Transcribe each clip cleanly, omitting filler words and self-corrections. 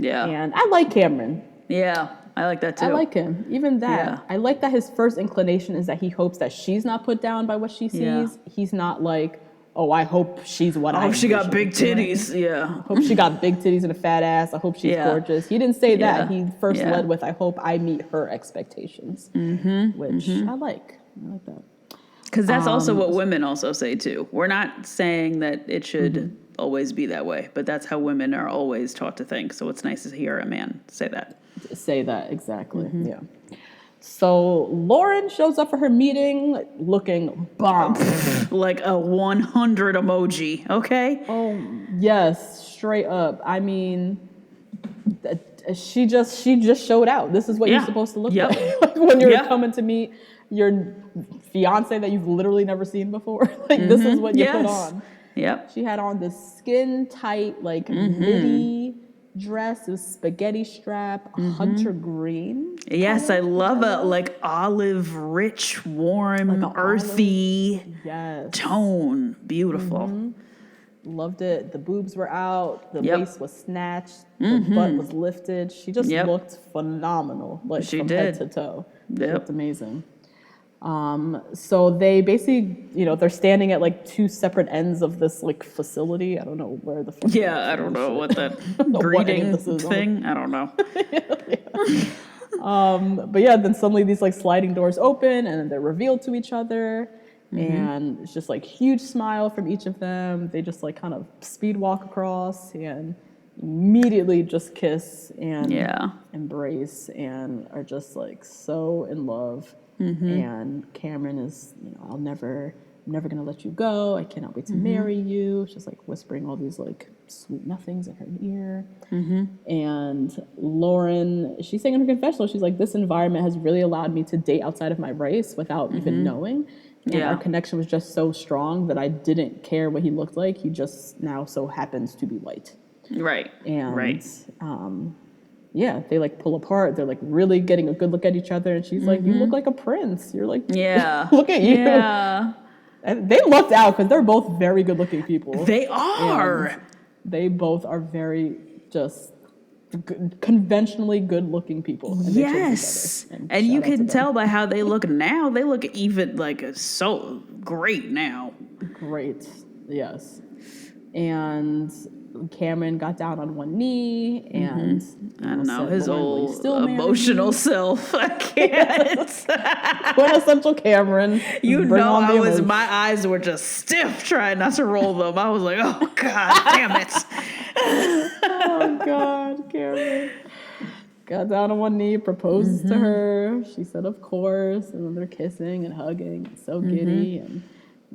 Yeah. And I like Cameron. Yeah, I like that too. I like him. Even that. Yeah. I like that his first inclination is that he hopes that she's not put down by what she sees. Yeah. He's not like, oh, I hope she's what I hope she got envision, big titties. Yeah. I hope she got big titties and a fat ass. I hope she's gorgeous. He didn't say that. He first led with, I hope I meet her expectations, which I like. I like that. Because that's also what women also say too. We're not saying that it should always be that way, but that's how women are always taught to think. So it's nice to hear a man say that. Say that, exactly. Yeah. So Lauren shows up for her meeting looking bomb. Like a 100 emoji, okay? Oh, yes, straight up. I mean, she just showed out. This is what you're supposed to look like when you're coming to meet your fiance that you've literally never seen before. Like, this is what you put on. Yep. She had on this skin tight, like midi dress. It was spaghetti strap, hunter green. Yes, I love it. Like olive, rich, warm, like earthy tone. Beautiful. Loved it. The boobs were out. The waist was snatched. The butt was lifted. She just looked phenomenal. Like from head to toe. She looked amazing. So they basically, they're standing at like two separate ends of this like facility. I don't know where the fuck. I don't know what that greeting thing. I don't know. But yeah, then suddenly these like sliding doors open and they're revealed to each other. And it's just like huge smile from each of them. They just like kind of speed walk across and immediately just kiss and embrace and are just like so in love. And Cameron is, I'm never gonna let you go. I cannot wait to marry you. She's like whispering all these like sweet nothings in her ear. And Lauren, she's saying in her confessional, she's like, this environment has really allowed me to date outside of my race without even knowing. And our connection was just so strong that I didn't care what he looked like. He just now so happens to be white. Right. And they like pull apart. They're like really getting a good look at each other. And she's like, you look like a prince. You're like, look at you. Yeah. And they lucked out because they're both very good looking people. They are. And they both are very just conventionally good looking people. And yes. And you can tell by how they look now. They look even like so great now. Great. Yes. And Cameron got down on one knee and I don't know, his old emotional self. I can't. Quintessential Cameron. My eyes were just stiff trying not to roll them. I was like, oh God, damn it. Oh God, Cameron. Got down on one knee, proposed to her. She said, of course. And then they're kissing and hugging. And so giddy. And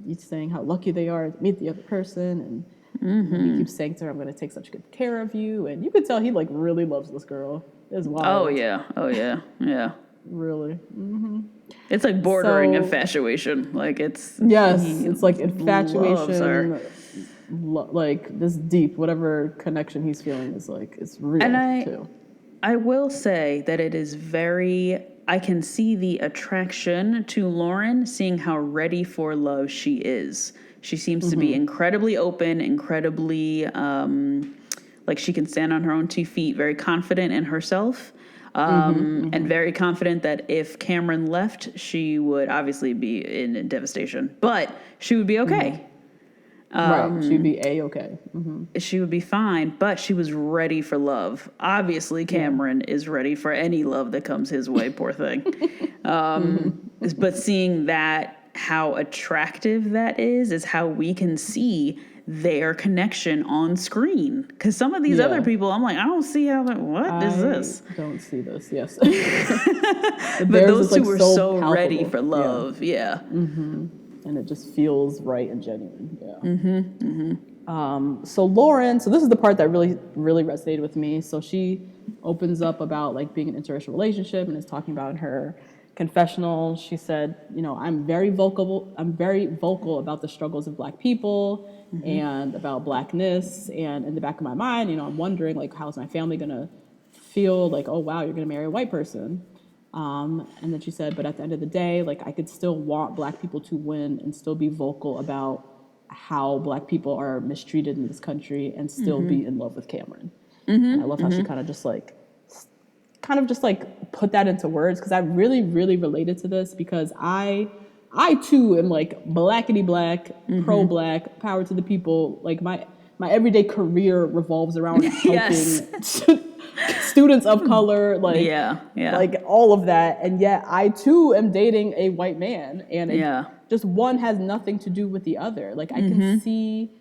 he's saying how lucky they are to meet the other person. And he keeps saying to her, I'm going to take such good care of you. And you could tell he like really loves this girl. It's wild. Oh yeah. Really. It's like bordering infatuation. Like it's it's like infatuation. Like this deep, whatever connection he's feeling is like, it's real too. I will say that it is I can see the attraction to Lauren, seeing how ready for love she is. She seems to be incredibly open, incredibly, like she can stand on her own 2 feet, very confident in herself, and very confident that if Cameron left, she would obviously be in devastation, but she would be okay. Right, she'd be A-okay. She would be fine, but she was ready for love. Obviously, Cameron is ready for any love that comes his way, poor thing. But seeing that, how attractive that is how we can see their connection on screen. Because some of these other people, I'm like, I don't see how, what is this? I don't see this, yes. but those two were so ready for love, And it just feels right and genuine, so Lauren, so this is the part that really, really resonated with me. So she opens up about like being in an interracial relationship and is talking about in her confessional. She said, I'm very vocal about the struggles of Black people and about Blackness. And in the back of my mind, I'm wondering like, how's my family gonna feel like, oh wow, you're gonna marry a white person. And then she said, but at the end of the day, like I could still want Black people to win and still be vocal about how Black people are mistreated in this country and still be in love with Cameron. And I love how she kind of just like put that into words, because I really, really related to this, because I too am like blackity black, pro-black, power to the people. Like my everyday career revolves around helping students of color, like like all of that. And yet I too am dating a white man, and it just one has nothing to do with the other. Like I can see,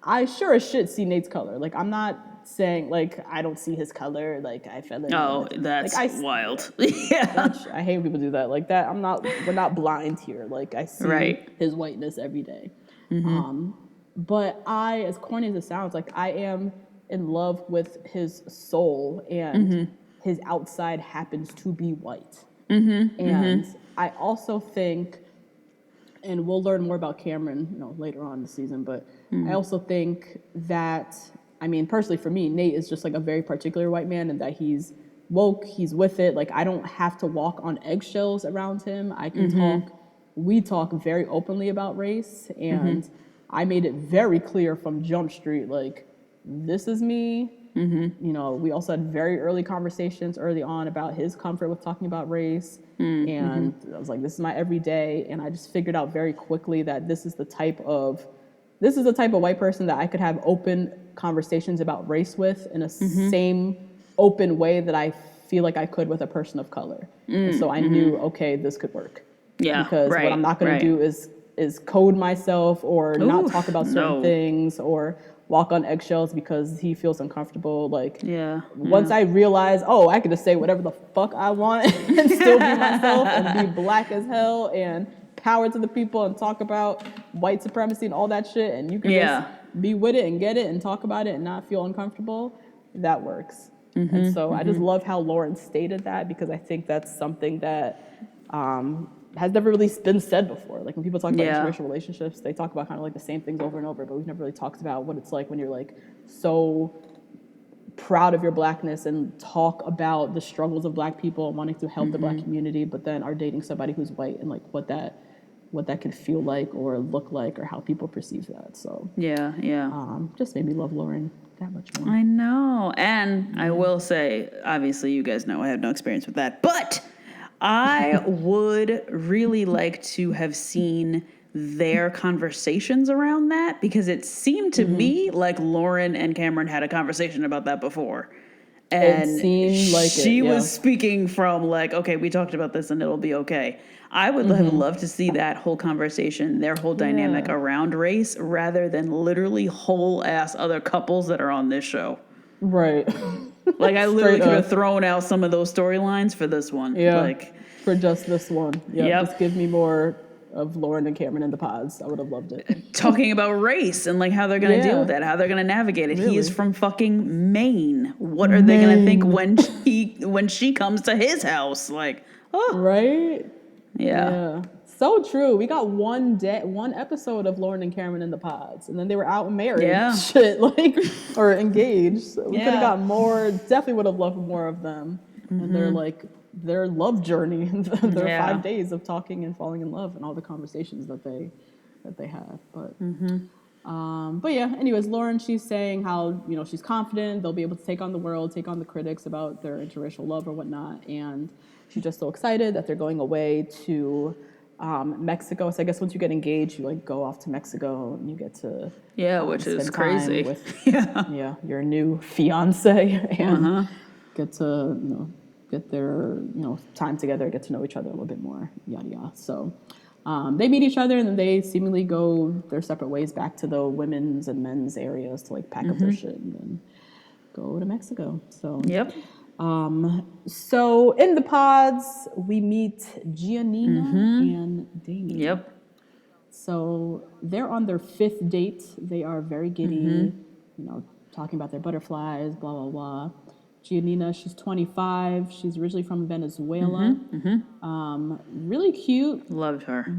I sure as shit see Nate's color. Like I'm not saying like I don't see his color, like I fell in love. That's like, wild. I hate when people do that like that. We're not blind here. Like I see his whiteness every day. But as corny as it sounds, like I am in love with his soul, and his outside happens to be white. And I also think, and we'll learn more about Cameron, later on in the season, but I also think that, I mean, personally for me, Nate is just like a very particular white man, and that he's woke, he's with it. Like I don't have to walk on eggshells around him. I can we talk very openly about race, and I made it very clear from Jump Street, like, this is me. We also had very early conversations early on about his comfort with talking about race. And I was like, this is my everyday. And I just figured out very quickly that this is the type of white person that I could have open conversations about race with in a same open way that I feel like I could with a person of color. And so I knew, okay, this could work. Because what I'm not going to do is code myself or not talk about certain things or walk on eggshells because he feels uncomfortable. Like once I realized, I could just say whatever the fuck I want and still be myself and be black as hell and power to the people and talk about white supremacy and all that shit, and you can just be with it and get it and talk about it and not feel uncomfortable, that works. And so I just love how Lauren stated that, because I think that's something that has never really been said before. Like when people talk about interracial relationships, they talk about kind of like the same things over and over, but we've never really talked about what it's like when you're like so proud of your blackness and talk about the struggles of black people and wanting to help the black community, but then are dating somebody who's white, and like what that can feel like or look like, or how people perceive that. So just made me love Lauren that much more. I know. And I will say, obviously you guys know I have no experience with that, but I would really like to have seen their conversations around that, because it seemed to me like Lauren and Cameron had a conversation about that before. And it seemed like she was speaking from like, okay, we talked about this and it'll be okay. I would have loved to see that whole conversation, their whole dynamic around race, rather than literally whole ass other couples that are on this show. Right. Like I literally could have thrown out some of those storylines for this one. Yeah. Like for just this one. Yeah. Just give me more of Lauren and Cameron in the pods. I would have loved it. Talking about race and like how they're going to deal with that, how they're going to navigate it. Really? He is from fucking Maine. What are they going to think when she comes to his house? Like, right? Yeah. So true. We got one episode of Lauren and Cameron in the pods, and then they were out and married. Yeah. Shit, like, or engaged. So we could have got more. Definitely would have loved more of them. And they're like their love journey, their 5 days of talking and falling in love, and all the conversations that they have. But yeah. Anyways, Lauren, she's saying how she's confident they'll be able to take on the world, take on the critics about their interracial love or whatnot, and she's just so excited that they're going away to Mexico. So I guess once you get engaged, you like go off to Mexico and you get to which is crazy with your new fiance and get to get their time together, get to know each other a little bit more, yada yada. So they meet each other and then they seemingly go their separate ways back to the women's and men's areas to like pack up their shit and then go to Mexico. So so in the pods, we meet Giannina and Damian. So they're on their 5th date. They are very giddy, talking about their butterflies, blah, blah, blah. Giannina, she's 25. She's originally from Venezuela. Really cute. Loved her.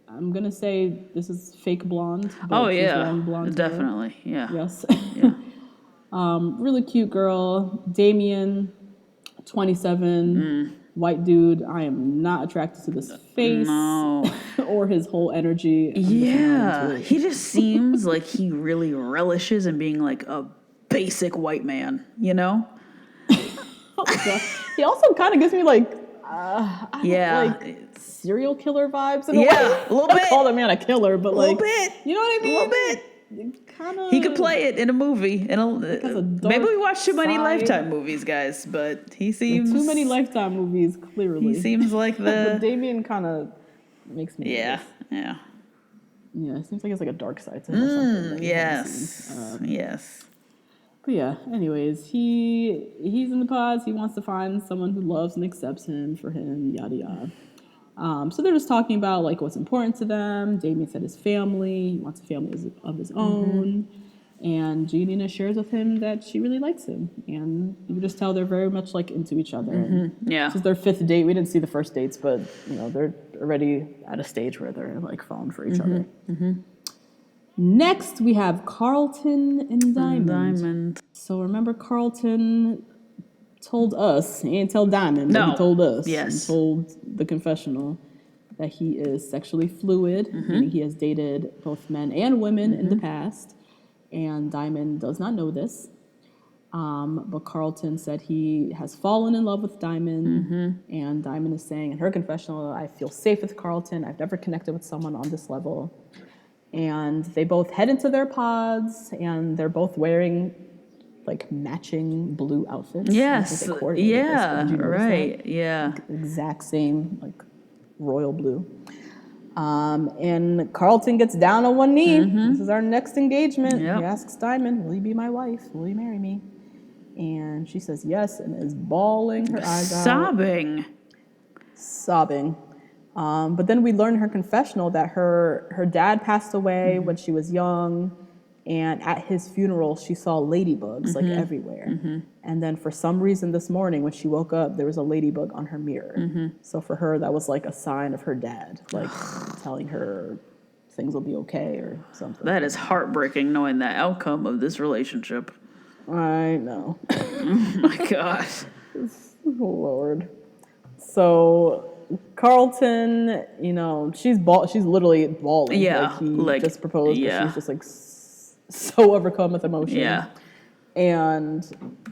I'm going to say this is fake blonde. Oh, yeah. Long blonde Definitely. hair. Yeah. Yes. Really cute girl. Damian, 27, white dude. I am not attracted to this face or his whole energy. He just seems like he really relishes in being like a basic white man, you know? He also kind of gives me like, Yeah. like serial killer vibes in a way. Yeah, a little I bit. call that man a killer, but like, little bit. you know what I mean? A little bit. Kind of. He could play it in a movie. Maybe we watch too many side. Lifetime movies, guys, but he seems... Too many Lifetime movies, clearly. He seems like the... But Damian kind of makes me Yeah, nervous. yeah. Yeah, it seems like it's like a dark side to him or something. that we haven't seen. Yes. But yeah, anyways, he's in the pods. He wants to find someone who loves and accepts him for him, yada yada. So they're just talking about like what's important to them. Damian said his family. He wants a family of his own. And Giannina shares with him that she really likes him, and you can just tell they're very much like into each other. Yeah. This is their 5th date. We didn't see the first dates, but you know they're already at a stage where they're like falling for each other. Next, we have Carlton and Diamond. So remember, Carlton told us, he didn't tell Diamond, but he told us, and told the confessional that he is sexually fluid, meaning he has dated both men and women in the past, and Diamond does not know this. But Carlton said he has fallen in love with Diamond, and Diamond is saying in her confessional, I feel safe with Carlton, I've never connected with someone on this level. And they both head into their pods, and they're both wearing like matching blue outfits. Yes. Yeah. Right. That? Yeah. Like, exact same, like royal blue. And Carlton gets down on one knee. This is our next engagement. He asks Diamond, will you be my wife? Will you marry me? And she says yes, and is bawling her eyes out. Sobbing. But then we learn in her confessional that her dad passed away when she was young, and at his funeral she saw ladybugs like everywhere. And then for some reason this morning when she woke up, there was a ladybug on her mirror. So for her that was like a sign of her dad, like telling her things will be okay or something. That is heartbreaking knowing the outcome of this relationship. I know. Oh my God. Oh Lord. So Carlton, you know, she's literally bawling. Yeah, like he just proposed, but she's just like so overcome with emotion. Yeah. And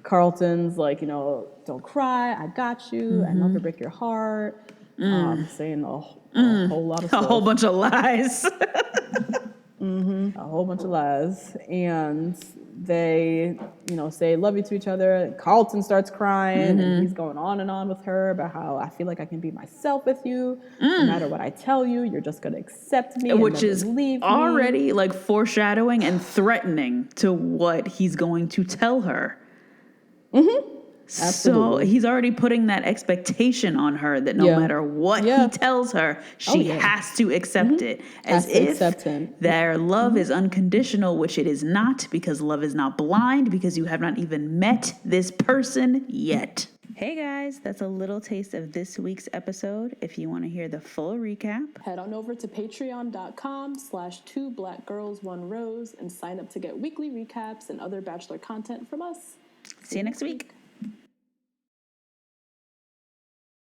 Carlton's like, you know, don't cry, I got you, I never break your heart. Saying a whole lot of stuff. A whole bunch of lies. A whole bunch of lies. And they, you know, say love you to each other. Carlton starts crying, and he's going on and on with her about how I feel like I can be myself with you. No matter what I tell you, you're just going to accept me, which and is leave already like foreshadowing and threatening to what he's going to tell her. Absolutely. So he's already putting that expectation on her that no matter what he tells her, she has to accept it. As if their love is unconditional, which it is not, because love is not blind, because you have not even met this person yet. Hey guys, that's a little taste of this week's episode. If you want to hear the full recap, head on over to patreon.com/2blackgirls1rose and sign up to get weekly recaps and other Bachelor content from us. See you next week.